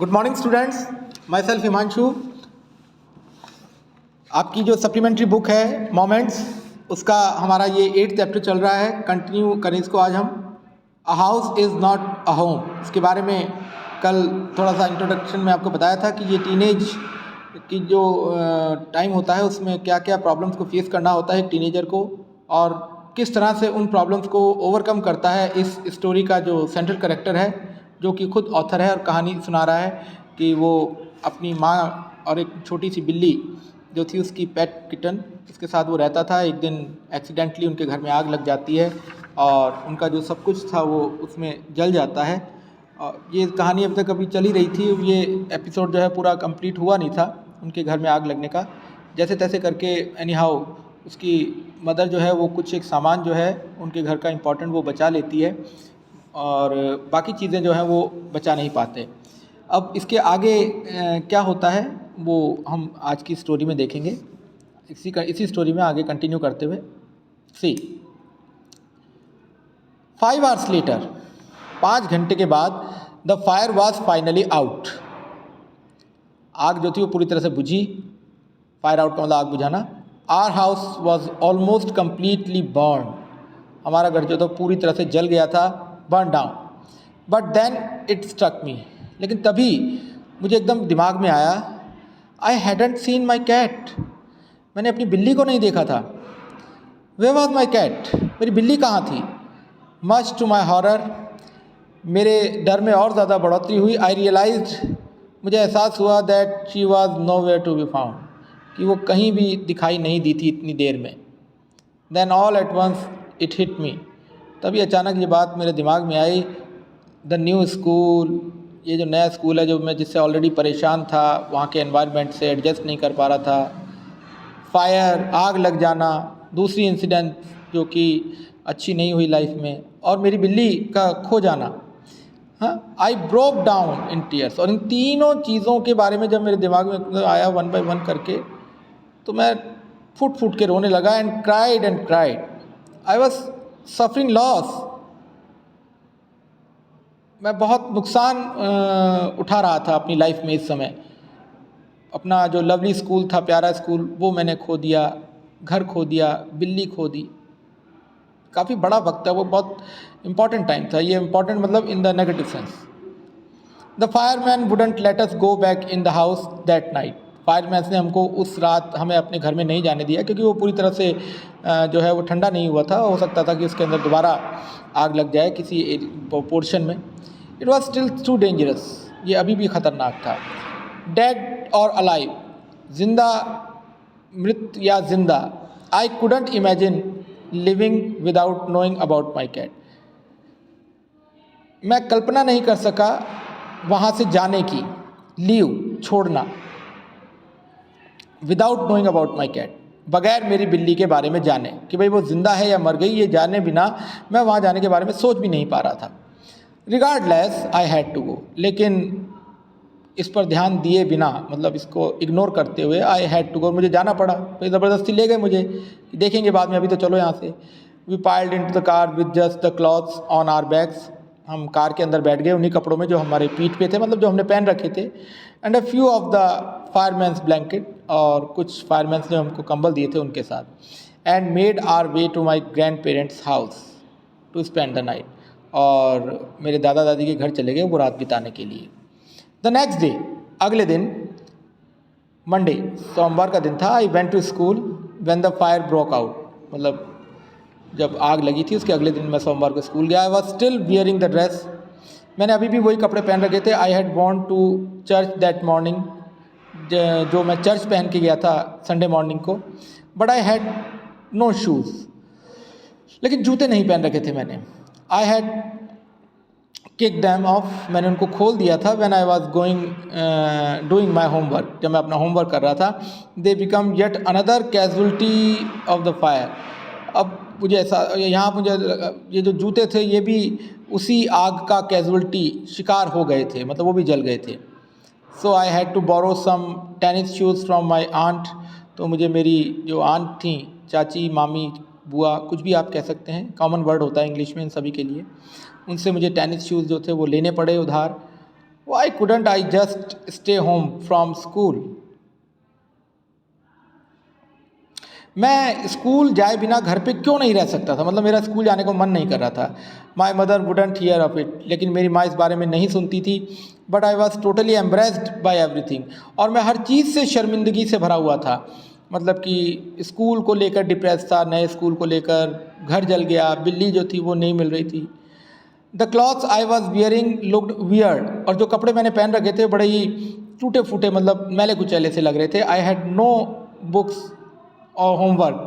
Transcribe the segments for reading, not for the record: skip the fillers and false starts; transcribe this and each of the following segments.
Good morning students, my self Himanshu. आपकी जो supplementary book है मोमेंट्स, उसका हमारा ये 8th चैप्टर चल रहा है। कंटिन्यू करें इसको। आज हम a house is not a home, इसके बारे में कल थोड़ा सा इंट्रोडक्शन में आपको बताया था कि ये टीनेज की जो टाइम होता है उसमें क्या क्या प्रॉब्लम्स को फेस करना होता है टीनेजर को, और किस तरह से उन प्रॉब्लम्स को ओवरकम करता है इस स्टोरी का जो सेंट्रल कैरेक्टर है, जो कि खुद ऑथर है और कहानी सुना रहा है कि वो अपनी माँ और एक छोटी सी बिल्ली जो थी उसकी पेट किटन, उसके साथ वो रहता था। एक दिन एक्सीडेंटली उनके घर में आग लग जाती है और उनका जो सब कुछ था वो उसमें जल जाता है। और ये कहानी अब तक अभी चली रही थी, ये एपिसोड जो है पूरा कंप्लीट हुआ नहीं था उनके घर में आग लगने का। जैसे तैसे करके एनी हाउ उसकी मदर जो है वो कुछ एक सामान जो है उनके घर का इम्पोर्टेंट वो बचा लेती है और बाकी चीज़ें जो हैं वो बचा नहीं पाते। अब इसके आगे क्या होता है वो हम आज की स्टोरी में देखेंगे। इसी स्टोरी में आगे कंटिन्यू करते हुए सी 5 आवर्स लेटर, 5 घंटे के बाद the fire was finally out. आग जो थी वो पूरी तरह से बुझी। फायर आउट का मतलब आग बुझाना। Our house was almost completely burn. हमारा घर जो था पूरी तरह से जल गया था, burn down. But then it struck me, लेकिन तभी मुझे एकदम दिमाग में आया, I hadn't seen my cat. मैंने अपनी बिल्ली को नहीं देखा था। वेयर वॉज माई कैट, मेरी बिल्ली कहाँ थी। मच टू माई हॉरर, मेरे डर में और ज़्यादा बढ़ोतरी हुई। आई रियलाइज्ड, मुझे एहसास हुआ that she was nowhere to be found, कि वो कहीं भी दिखाई नहीं दी थी इतनी देर में। Then all at once it hit me, तभी अचानक ये बात मेरे दिमाग में आई। द न्यू स्कूल, ये जो नया स्कूल है जो मैं जिससे ऑलरेडी परेशान था, वहाँ के एनवायरनमेंट से एडजस्ट नहीं कर पा रहा था। फायर, आग लग जाना, दूसरी इंसिडेंट जो कि अच्छी नहीं हुई लाइफ में, और मेरी बिल्ली का खो जाना। हाँ, I broke down in tears. और इन तीनों चीज़ों के बारे में जब मेरे दिमाग में आया वन बाय वन करके, तो मैं फुट फुट के रोने लगा। And cried. I was suffering loss. मैं बहुत नुकसान उठा रहा था अपनी लाइफ में इस समय। अपना जो लवली स्कूल था, प्यारा स्कूल, वो मैंने खो दिया, घर खो दिया, बिल्ली खो दी। काफ़ी बड़ा वक्त था वो, बहुत इम्पॉर्टेंट टाइम था ये। इम्पॉर्टेंट मतलब in the negative sense. The fireman wouldn't let us go back in the house that night. Fireman ने हमको उस रात हमें अपने घर में नहीं जाने दिया, क्योंकि वो पूरी तरह से जो है वो ठंडा नहीं हुआ था। हो सकता था कि उसके अंदर दोबारा आग लग जाए किसी पोर्शन में। It was still too dangerous, ये अभी भी ख़तरनाक था। डेड और अलाइव, जिंदा, मृत या जिंदा, I couldn't imagine living without knowing about my cat. मैं कल्पना नहीं कर सका वहाँ से जाने की, लीव, छोड़ना, without knowing about my cat, बगैर मेरी बिल्ली के बारे में जाने कि भाई वो जिंदा है या मर गई, ये जाने बिना मैं वहाँ जाने के बारे में सोच भी नहीं पा रहा था। Regardless I had to go, लेकिन इस पर ध्यान दिए बिना, मतलब इसको इग्नोर करते हुए, आई हैड टू गो, मुझे जाना पड़ा। तो ज़बरदस्ती ले गए मुझे, देखेंगे बाद में, अभी तो चलो यहाँ से। We piled into the car with just the clothes on our bags. हम कार के अंदर बैठ गए उन्हीं कपड़ों में जो हमारे पीठ पे थे, मतलब जो हमने पहन रखे थे। And a few of the firemans blanket, और कुछ फायरमैन्स ने हमको कंबल दिए थे उनके साथ। And made our way to my grandparents house to spend the night. और मेरे दादा दादी के घर चले गए वो रात बिताने के लिए। द नेक्स्ट डे, अगले दिन, मंडे, सोमवार का दिन था। I went to school when the fire broke out, मतलब जब आग लगी थी उसके अगले दिन मैं सोमवार को स्कूल गया। I was still wearing the dress, मैंने अभी भी वही कपड़े पहन रखे थे। I had gone to church that morning, जो मैं चर्च पहन के गया था संडे मॉर्निंग को। But I had no shoes, लेकिन जूते नहीं पहन रखे थे मैंने। I had kick them off, मैंने उनको खोल दिया था। When I was going doing my homework, जब मैं अपना होमवर्क कर रहा था। They become yet another casualty of the fire. अब मुझे ऐसा, यहाँ मुझे ये जो जूते थे ये भी उसी आग का कैजुअलिटी, शिकार हो गए थे, मतलब वो भी जल गए थे। So I had to borrow some tennis shoes from my aunt. तो मुझे मेरी जो आंट थी, चाची, मामी, बुआ, कुछ भी आप कह सकते हैं, कॉमन वर्ड होता है इंग्लिश में इन सभी के लिए, उनसे मुझे टेनिस शूज़ जो थे वो लेने पड़े उधार। Why couldn't I just stay home from school? मैं स्कूल जाए बिना घर पे क्यों नहीं रह सकता था, मतलब मेरा स्कूल जाने को मन नहीं कर रहा था. My mother wouldn't here of it, लेकिन मेरी माँ इस बारे में नहीं सुनती थी. But I was totally embraced by everything, और मैं हर चीज़ से शर्मिंदगी से भरा हुआ था. मतलब कि स्कूल को लेकर डिप्रेस था, नए स्कूल को लेकर, घर जल गया, बिल्ली जो थी वो नहीं मिल रही थी. The clothes I was wearing looked weird, और जो कपड़े मैंने पहन रखे थे बड़े ही टूटे फूटे, मतलब मैले कुचैले से लग रहे थे. आई हैड नो बुक्स और होमवर्क,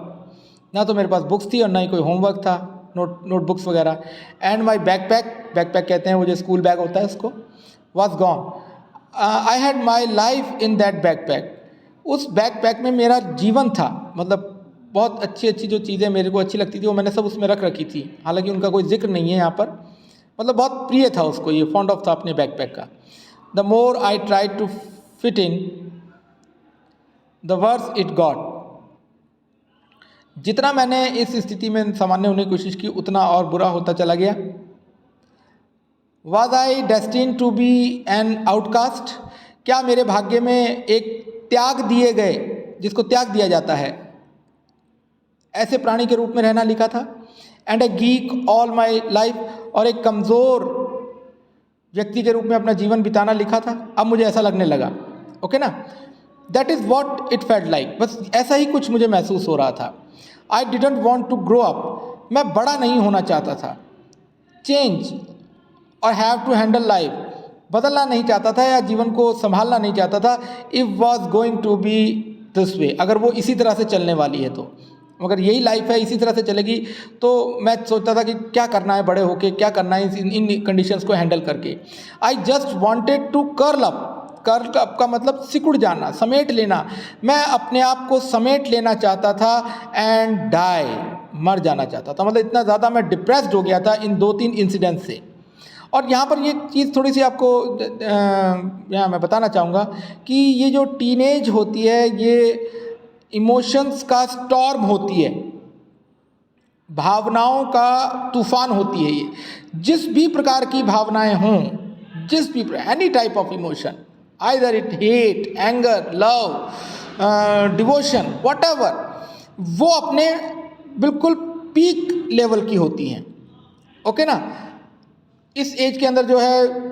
ना तो मेरे पास बुक्स थी और ना ही कोई होमवर्क था, नोटबुक्स वगैरह. एंड माई बैकपैक कहते हैं वो जो स्कूल बैग होता है उसको, was gone. I had my life in that backpack. उस बैकपैक में मेरा जीवन था, मतलब बहुत अच्छी अच्छी जो चीज़ें मेरे को अच्छी लगती थी वो मैंने सब उसमें रख रखी थी. हालांकि उनका कोई जिक्र नहीं है यहाँ पर, मतलब बहुत प्रिय था उसको, ये फॉन्ड ऑफ था अपने बैकपैक का. The more I try to fit in the worse it got. जितना मैंने इस स्थिति में सामान्य होने की कोशिश की उतना और बुरा होता चला गया. Was I destine to be an outcast, क्या मेरे भाग्य में एक त्याग दिए गए, जिसको त्याग दिया जाता है, ऐसे प्राणी के रूप में रहना लिखा था. And A geek all my life, और एक कमज़ोर व्यक्ति के रूप में अपना जीवन बिताना लिखा था. अब मुझे ऐसा लगने लगा, ओके ना. That is what it felt like, बस ऐसा ही कुछ मुझे महसूस हो रहा था. I didn't want to grow up, मैं बड़ा नहीं होना चाहता था. चेंज और हैव टू हैंडल लाइफ, बदलना नहीं चाहता था या जीवन को संभालना नहीं चाहता था. If was going to be this way, अगर वो इसी तरह से चलने वाली है तो, अगर यही लाइफ है इसी तरह से चलेगी तो मैं सोचता था कि क्या करना है बड़े होके, क्या करना है इन कंडीशंस को हैंडल करके. I just wanted to curl up. Curl up का मतलब सिकुड़ जाना, समेट लेना. मैं अपने आप को समेट लेना चाहता था. एंड डाई, मर जाना चाहता था. मतलब इतना ज़्यादा मैं डिप्रेस्ड हो गया था इन 2-3 इंसिडेंट से. और यहाँ पर ये चीज़ थोड़ी सी आपको यहाँ मैं बताना चाहूँगा कि ये जो टीनेज होती है ये इमोशंस का स्टॉर्म होती है, भावनाओं का तूफान होती है. ये जिस भी प्रकार की भावनाएं हों, जिस भी any type of emotion, either it hate, anger, love, devotion, whatever, वो अपने बिल्कुल पीक लेवल की होती हैं. ओके ना. इस एज के अंदर जो है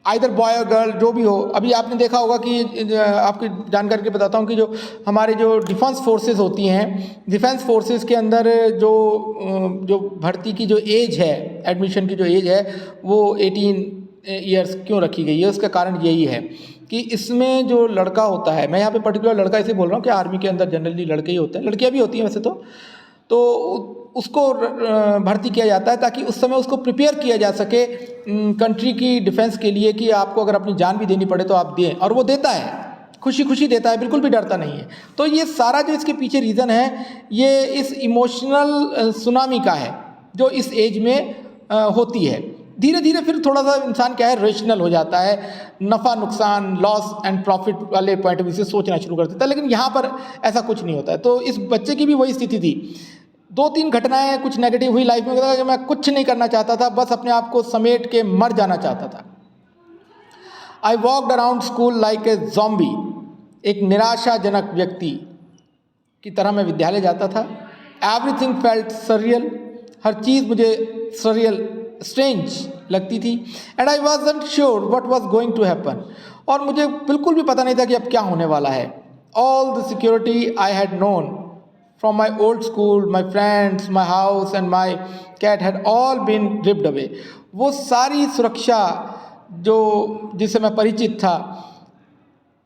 आइदर बॉय और गर्ल जो भी हो, अभी आपने देखा होगा कि आपकी जानकारी के बताता हूँ कि जो हमारे जो डिफेंस फोर्सेस होती हैं, डिफेंस फोर्सेस के अंदर जो भर्ती की जो एज है, एडमिशन की जो एज है वो 18 ईयर्स क्यों रखी गई है. उसका कारण यही है कि इसमें जो लड़का होता है, मैं यहाँ पे पर्टिकुलर लड़का इसे बोल रहा हूँ कि आर्मी के अंदर जनरली लड़के ही होते हैं, लड़कियाँ भी होती हैं वैसे तो उसको भर्ती किया जाता है ताकि उस समय उसको प्रिपेयर किया जा सके कंट्री की डिफेंस के लिए, कि आपको अगर अपनी जान भी देनी पड़े तो आप दें. और वो देता है, खुशी खुशी देता है, बिल्कुल भी डरता नहीं है. तो ये सारा जो इसके पीछे रीज़न है ये इस इमोशनल सुनामी का है जो इस एज में होती है. धीरे धीरे फिर थोड़ा सा इंसान क्या है, रेशनल हो जाता है, नफ़ा नुकसान, लॉस एंड प्रॉफिट वाले पॉइंट ऑफ व्यू से सोचना शुरू कर देता है. लेकिन यहाँ पर ऐसा कुछ नहीं होता है. तो इस बच्चे की भी वही स्थिति थी. 2-3 घटनाएं कुछ नेगेटिव हुई लाइफ में कि मैं कुछ नहीं करना चाहता था, बस अपने आप को समेट के मर जाना चाहता था. I walked around school like a zombie, एक निराशाजनक व्यक्ति की तरह मैं विद्यालय जाता था. एवरीथिंग फेल्ट सरियल, हर चीज़ मुझे सरियल, स्ट्रेंज लगती थी. And I wasn't sure what was going to happen, और मुझे बिल्कुल भी पता नहीं था कि अब क्या होने वाला है. All the security I had known from my old school, my friends, my house and my cat had all been ripped away. वो सारी सुरक्षा जो जिससे मैं परिचित था,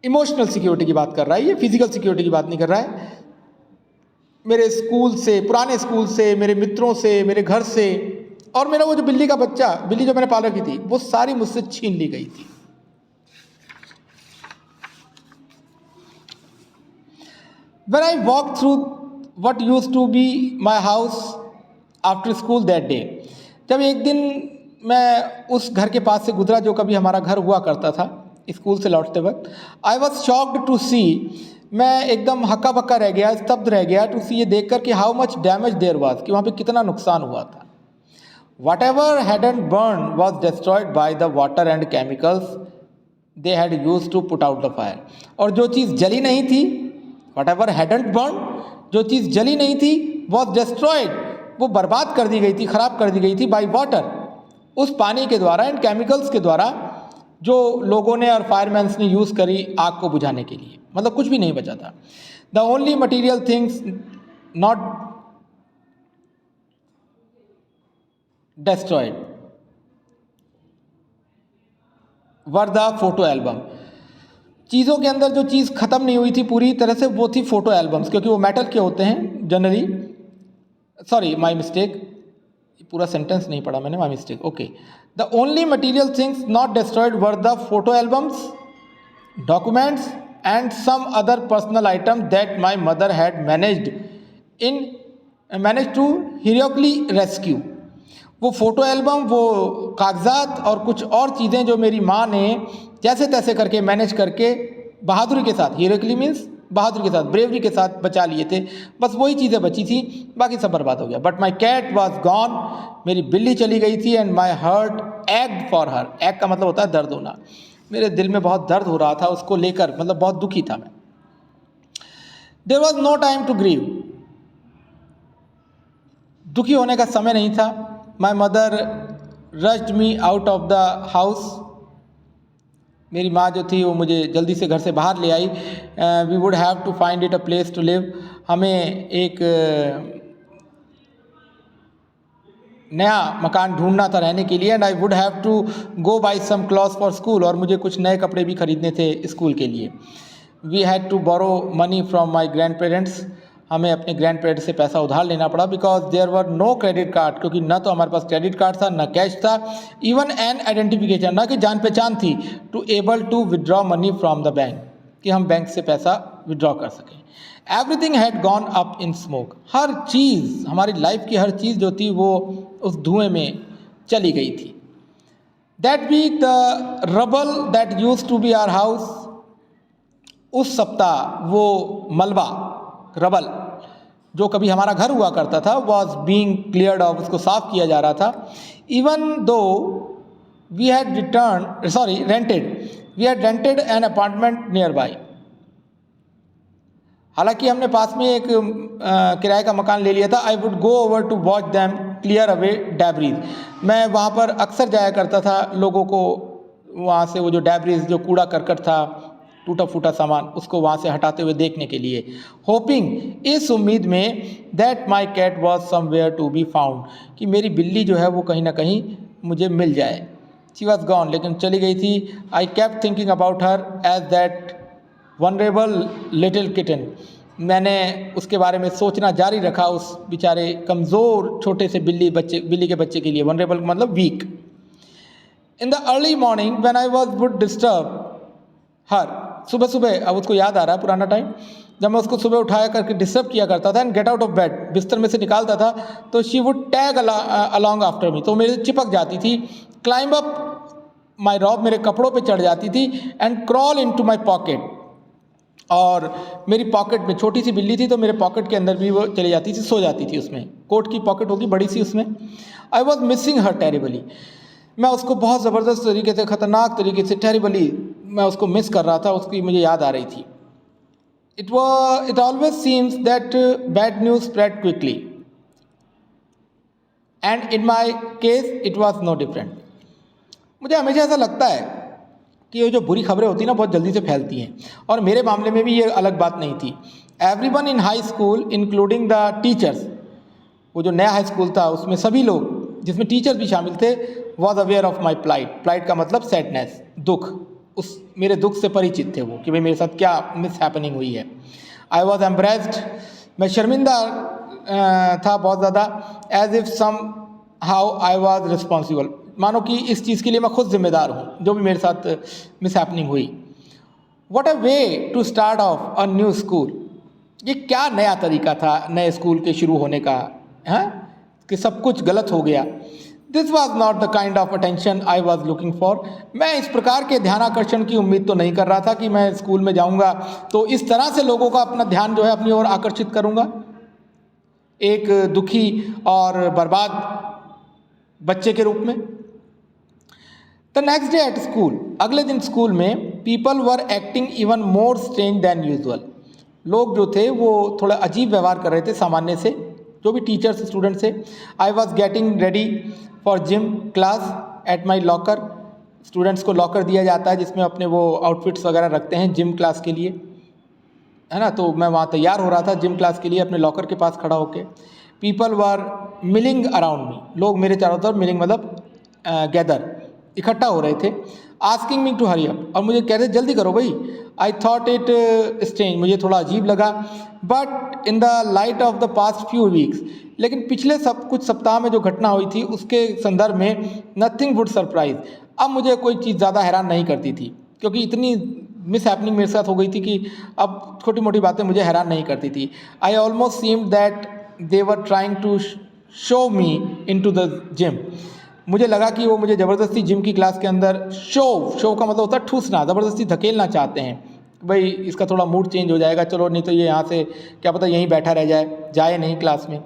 इमोशनल सिक्योरिटी की बात कर रहा है, ये फिजिकल सिक्योरिटी की बात नहीं कर रहा है. मेरे स्कूल से, पुराने स्कूल से, मेरे मित्रों से, मेरे घर से, और मेरा वो जो बिल्ली का बच्चा, बिल्ली जो मैंने पाल रखी थी, वो सारी मुझसे छीन ली गई थी. When I walked through what used to be my house after school that day, जब एक दिन मैं उस घर के पास से गुजरा जो कभी हमारा घर हुआ करता था स्कूल से लौटते वक्त, I was shocked to see, मैं एकदम हक्का बक्का रह गया, स्तब्ध रह गया टू सी, ये देख कर कि how much damage there was, कि वहाँ पे कितना नुकसान हुआ था. Whatever hadn't burned was destroyed by the water and chemicals they had use to put out the fire. और जो चीज़ जली नहीं थी, वट एवर हैडंट बर्न, जो चीज़ जली नहीं थी वॉज डिस्ट्रॉयड, वो बर्बाद कर दी गई थी, ख़राब कर दी गई थी बाई वाटर, उस पानी के द्वारा, एंड केमिकल्स के द्वारा जो लोगों ने और फायरमैन्स ने यूज़ करी आग को बुझाने के लिए। मतलब कुछ भी नहीं बचा था। The only material things not destroyed were the photo album। चीज़ों के अंदर जो चीज़ ख़त्म नहीं हुई थी पूरी तरह से वो थी फ़ोटो एल्बम्स, क्योंकि वो मेटल के होते हैं जनरली। सॉरी, माई मिस्टेक, पूरा सेंटेंस नहीं पढ़ा मैंने, my mistake. Okay, the only material things not destroyed were the photo albums, documents and some other personal item that my mother had manage to heroically rescue. वो photo album, वो कागजात और कुछ और चीज़ें जो मेरी माँ ने जैसे तैसे करके मैनेज करके बहादुरी के साथ, हीरोइकली मीन्स बहादुरी के साथ, ब्रेवरी के साथ बचा लिए थे, बस वही चीज़ें बची थी, बाकी सब बर्बाद हो गया। But my cat was gone, मेरी बिल्ली चली गई थी, and my heart ached for her. Act का मतलब होता है दर्द होना। मेरे दिल में बहुत दर्द हो रहा था उसको लेकर, मतलब बहुत दुखी था मैं। There was no time to grieve, दुखी होने का समय नहीं था। My mother rushed me out of the house, मेरी माँ जो थी वो मुझे जल्दी से घर से बाहर ले आई। We would have to find it a place to live, हमें एक नया मकान ढूंढना था रहने के लिए। And I would have to go buy some clothes for school, और मुझे कुछ नए कपड़े भी खरीदने थे स्कूल के लिए। We had to borrow money from my grandparents, हमें अपने ग्रैंड पेरेंट्स से पैसा उधार लेना पड़ा। Because there were no credit card, क्योंकि न तो हमारे पास क्रेडिट कार्ड था, न कैश था, इवन एन आइडेंटिफिकेशन, न कि जान पहचान थी to able to withdraw money from the bank, कि हम बैंक से पैसा विदड्रॉ कर सकें। Everything had gone up in smoke, हर चीज़, हमारी लाइफ की हर चीज़ जो थी वो उस धुएं में चली गई थी। That week the rubble that used to be our house, उस सप्ताह वो मलबा, रबल जो कभी हमारा घर हुआ करता था, वॉज बीइंग क्लियर्ड ऑफ, उसको साफ किया जा रहा था। Even though we had rented an apartment nearby, हालांकि हमने पास में एक किराए का मकान ले लिया था। I would go over to watch them clear away debris, मैं वहाँ पर अक्सर जाया करता था लोगों को वहाँ से वो जो डैबरीज, जो कूड़ा करकट था, टूटा फूटा सामान, उसको वहाँ से हटाते हुए देखने के लिए। होपिंग, इस उम्मीद में, that my cat was somewhere to be found, कि मेरी बिल्ली जो है वो कहीं ना कहीं मुझे मिल जाए। शी वॉज गॉन, लेकिन चली गई थी। I kept thinking about her as that vulnerable little kitten, मैंने उसके बारे में सोचना जारी रखा उस बेचारे कमज़ोर छोटे से बिल्ली के बच्चे के लिए। वनरेबल मतलब weak. In the early morning when I would disturb her, सुबह सुबह, अब उसको याद आ रहा है पुराना टाइम जब मैं उसको सुबह उठाया करके डिस्टर्ब किया करता था, and get out of bed, बिस्तर में से निकालता था, तो she would tag along after me, तो मेरे चिपक जाती थी। क्लाइंब अप माई रॉब, मेरे कपड़ों पे चढ़ जाती थी, and crawl into my pocket, और मेरी पॉकेट में, छोटी सी बिल्ली थी तो मेरे पॉकेट के अंदर भी वो चली जाती थी, सो जाती थी उसमें। कोट की पॉकेट होगी बड़ी सी उसमें। I was missing her terribly, मैं उसको बहुत ज़बरदस्त तरीके से, ख़तरनाक तरीके से, टेरिबली मैं उसको मिस कर रहा था, उसकी मुझे याद आ रही थी। It always seems that bad news spread quickly, and in my case it was no different. मुझे हमेशा ऐसा लगता है कि ये जो बुरी खबरें होती हैं ना, बहुत जल्दी से फैलती हैं, और मेरे मामले में भी ये अलग बात नहीं थी। Everyone in high school including the teachers, वो जो नया हाई स्कूल था उसमें सभी लोग, जिसमें टीचर्स भी शामिल थे, was aware of my plight. Plight का मतलब सैडनेस, दुख, उस मेरे दुख से परिचित थे वो, कि भाई मेरे साथ क्या मिस हैपनिंग हुई है। आई वॉज एम्ब्रेस्ड, मैं शर्मिंदा था बहुत ज़्यादा। As if somehow I was responsible, मानो कि इस चीज़ के लिए मैं खुद जिम्मेदार हूँ जो भी मेरे साथ मिस हैपनिंग हुई। What a way to start off a new school, ये क्या नया तरीका था नए स्कूल के शुरू होने का, हैं, कि सब कुछ गलत हो गया। This was not the kind of attention I was looking for, मैं इस प्रकार के ध्यानाकर्षण की उम्मीद तो नहीं कर रहा था कि मैं स्कूल में जाऊँगा तो इस तरह से लोगों का अपना ध्यान जो है अपनी ओर आकर्षित करूँगा, एक दुखी और बर्बाद बच्चे के रूप में। The next day at school, अगले दिन स्कूल में people were acting even more strange than usual, लोग जो थे वो थोड़ा अजीब व्यवहार कर रहे थे सामान्य से, जो भी टीचर्स स्टूडेंट्स थे। I was getting ready for gym class at my locker, students को लॉकर दिया जाता है जिसमें अपने वो आउटफिट्स वगैरह रखते हैं जिम क्लास के लिए, है ना। तो मैं वहाँ तैयार हो रहा था जिम क्लास के लिए अपने लॉकर के पास खड़ा होके। People were milling around me, लोग मेरे चारों तरफ, मिलिंग मतलब गैदर, इकट्ठा हो रहे थे। Asking me to hurry up, और मुझे कह रहे जल्दी करो भाई। आई थॉट इट स्ट्रेंज, मुझे थोड़ा अजीब लगा। But in the light of the past few weeks, लेकिन पिछले कुछ सप्ताह में जो घटना हुई थी उसके संदर्भ में नथिंग वुड सरप्राइज, अब मुझे कोई चीज़ ज़्यादा हैरान नहीं करती थी, क्योंकि इतनी मिस हैपनिंग मेरे साथ हो गई थी कि अब छोटी मोटी बातें मुझे हैरान नहीं करती थी। I almost seemed that they were trying to show me into the gym, मुझे लगा कि वो मुझे ज़बरदस्ती जिम की क्लास के अंदर शो का मतलब होता है ठूसना, ज़बरदस्ती धकेलना चाहते हैं, भाई इसका थोड़ा मूड चेंज हो जाएगा, चलो नहीं तो ये यहाँ से क्या पता यहीं बैठा रह जाए नहीं क्लास में।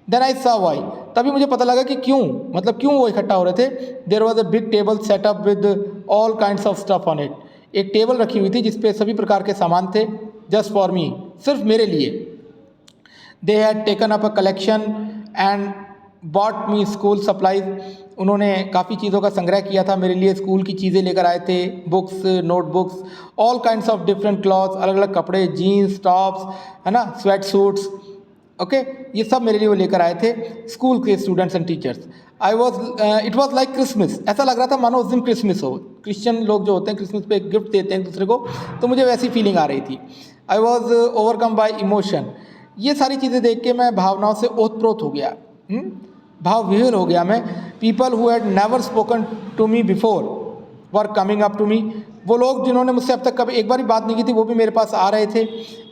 देन आई सॉ व्हाई, तभी मुझे पता लगा कि क्यों, मतलब क्यों वो इकट्ठा हो रहे थे। There was a big table set up with all kinds of stuff on it, एक टेबल रखी हुई थी जिसपे सभी प्रकार के सामान थे, जस्ट फॉर मी, सिर्फ मेरे लिए। They had taken up a collection and bought me school supplies, उन्होंने काफ़ी चीज़ों का संग्रह किया था मेरे लिए, स्कूल की चीज़ें लेकर आए थे, books, notebooks, all kinds of different clothes, अलग अलग कपड़े, जीन्स, टॉप्स, है ना, स्वेट सूट्स, ओके, ये सब मेरे लिए वो लेकर आए थे स्कूल के students and teachers. It was like Christmas, ऐसा लग रहा था मानो उस दिन क्रिसमस हो, क्रिश्चियन लोग जो होते हैं क्रिसमस पे गिफ्ट देते हैं एक दूसरे को, तो मुझे वैसी फीलिंग आ रही थी। I was overcome by emotion, ये सारी चीज़ें देख के मैं भावनाओं से ओतप्रोत हो गया, भाव विह्वल हो गया मैं। People who had never spoken to me before were coming up to me, वो लोग जिन्होंने मुझसे अब तक कभी एक बार भी बात नहीं की थी वो भी मेरे पास आ रहे थे।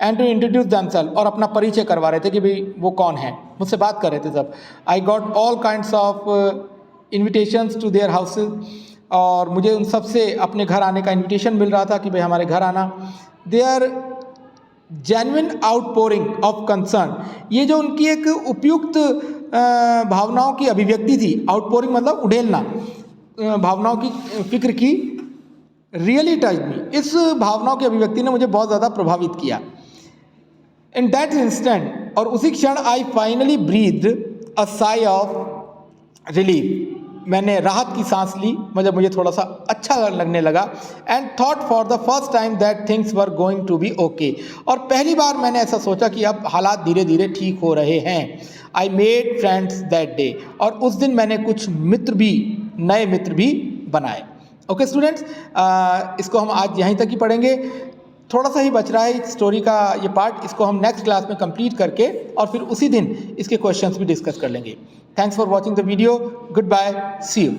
एंड टू इंट्रोड्यूस देमसेल्फ, और अपना परिचय करवा रहे थे कि भाई वो कौन है, मुझसे बात कर रहे थे सब। I got all kinds of invitations to their houses, और मुझे उन सब से अपने घर आने का इन्विटेशन मिल रहा था कि भाई हमारे घर आना। Their genuine outpouring of concern, ये जो उनकी एक उपयुक्त भावनाओं की अभिव्यक्ति थी, आउटपोरिंग मतलब उड़ेलना, भावनाओं की फिक्र की, रियली टच मी, इस भावनाओं की अभिव्यक्ति ने मुझे बहुत ज़्यादा प्रभावित किया। इन दैट इंस्टेंट, और उसी क्षण, I finally breathe a sigh of relief, मैंने राहत की सांस ली, मतलब मुझे थोड़ा सा अच्छा लगने लगा। And thought for the first time that things were going to be okay, और पहली बार मैंने ऐसा सोचा कि अब हालात धीरे धीरे ठीक हो रहे हैं। I made friends that day, और उस दिन मैंने कुछ नए मित्र भी बनाए। ओके स्टूडेंट्स, इसको हम आज यहीं तक ही पढ़ेंगे, थोड़ा सा ही बच रहा है स्टोरी का ये पार्ट, इसको हम नेक्स्ट क्लास में कंप्लीट करके और फिर उसी दिन इसके क्वेश्चंस भी डिस्कस कर लेंगे। Thanks for watching the video, goodbye, see you.